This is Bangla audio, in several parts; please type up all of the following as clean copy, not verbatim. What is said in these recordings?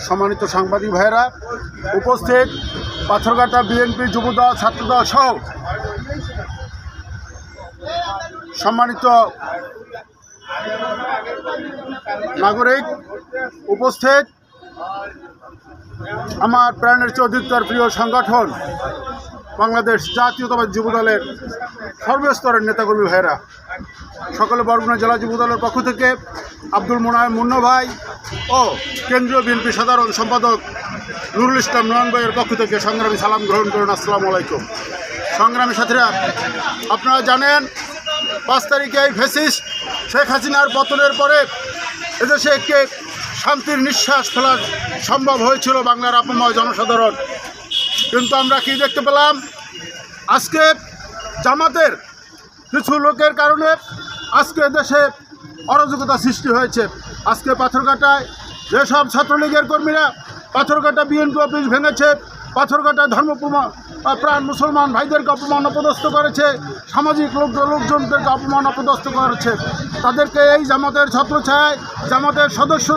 সম্মানিত সাংবাদিক ভাইয়েরা, উপস্থিত পাথরঘাটা বিএনপি যুবদল ছাত্রদল সহ সম্মানিত নাগরিক, উপস্থিত আমার প্রাণের চৌধুরীর প্রিয় সংগঠন বাংলাদেশ জাতীয়তাবাদী যুবদলের সর্বস্তরের নেতাকর্মী ভাইয়েরা, সকলে বরগুনা জেলা যুবদলের পক্ষ থেকে আব্দুল মোনায়েম মুন্না ভাই ও কেন্দ্রীয় বিএনপি সাধারণ সম্পাদক নুরুল ইসলাম নয়ন ভাইয়ের পক্ষ থেকে সংগ্রামী সালাম গ্রহণ করুন। আসসালামু আলাইকুম। সংগ্রামী সাথীরা, আপনারা জানেন 5 তারিখে এই ফ্যাসিস্ট শেখ হাসিনার পতনের পরে এদেশে একটি শান্তির নিঃশ্বাস ফেলা সম্ভব হয়েছিল বাংলার আপময় জনসাধারণ। কিন্তু আমরা কি দেখতে পেলাম? আজকে জামাতের কিছু লোকের কারণে আজকে দেশে অরাজকতা সৃষ্টি হয়েছে। আজকে পাথরঘাটায় যেসব ছাত্রলীগের কর্মীরা পাথরঘাটা বিএনপি অফিস ভেঙেছে, পাথরঘাটায় প্রাণ মুসলমান ভাইদেরকে অপমান অপদস্থ করেছে, সামাজিক লোকজনদেরকে অপমান অপদস্থ করেছে, তাদেরকে এই জামাতের ছত্রছায়ায় জামাতের সদস্য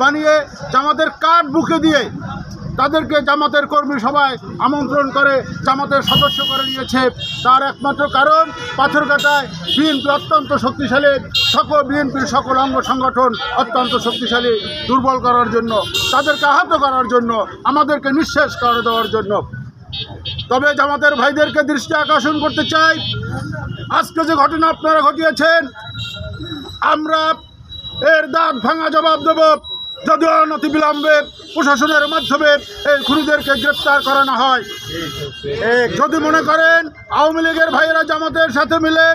বানিয়ে জামাতের কার্ড বুকে দিয়ে তাদেরকে জামাতের কর্মী সভায় আমন্ত্রণ করে জামাতের সদস্য করে নিয়েছে। তার একমাত্র কারণ পাথরঘাটায় বিএনপি অত্যন্ত শক্তিশালী, বিএনপির সকল অঙ্গ সংগঠন অত্যন্ত শক্তিশালী দুর্বল করার জন্য, তাদেরকে আহত করার জন্য, আমাদেরকে নিঃশেষ করে দেওয়ার জন্য। তবে জামাতের ভাইদেরকে দৃষ্টি আকর্ষণ করতে চাই, আজকে যে ঘটনা আপনারা ঘটিয়েছেন, আমরা এর দাঁত ভাঙা জবাব দেব। যদিও অনতিবিলম্বে প্রশাসনের মাধ্যমে এই খুনিদেরকে গ্রেপ্তার করানো হয়। যদি মনে করেন আওয়ামী লীগের ভাইয়েরা জামাতের সাথে মিলে,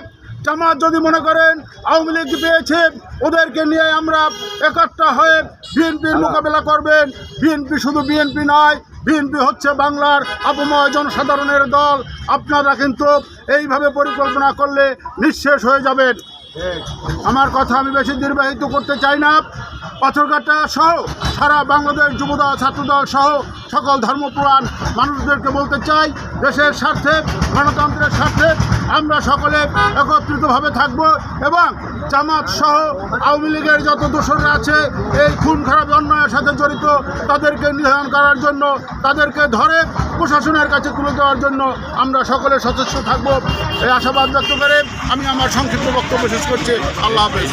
জামাত যদি মনে করেন আওয়ামী লীগ পেয়েছে, ওদেরকে নিয়ে আমরা একাত্তা হয়ে বিএনপির মোকাবেলা করবেন। বিএনপি শুধু বিএনপি নয়, বিএনপি হচ্ছে বাংলার আপময় জনসাধারণের দল। আপনারা কিন্তু এইভাবে পরিকল্পনা করলে নিঃশেষ হয়ে যাবেন। আমার কথা আমি বেশি দীর্ঘায়িত করতে চাই না। পাথরঘাটা সহ সারা বাংলাদেশ যুবদল ছাত্রদল সহ সকল ধর্মপ্রাণ মানুষদেরকে বলতে চাই, দেশের স্বার্থে, গণতন্ত্রের স্বার্থে আমরা সকলে একত্রিতভাবে থাকব এবং জামাত সহ আওয়ামী লীগের যত দোসররা আছে এই খুন খারাপ অন্যায়ের সাথে জড়িত তাদেরকে নিধন করার জন্য, তাদেরকে ধরে প্রশাসনের কাছে তুলে দেওয়ার জন্য আমরা সকলে সচেষ্ট থাকব। এই আশাবাদ ব্যক্ত করে আমি আমার সংক্ষিপ্ত বক্তব্য শেষ করছি। আল্লাহ হাফেজ।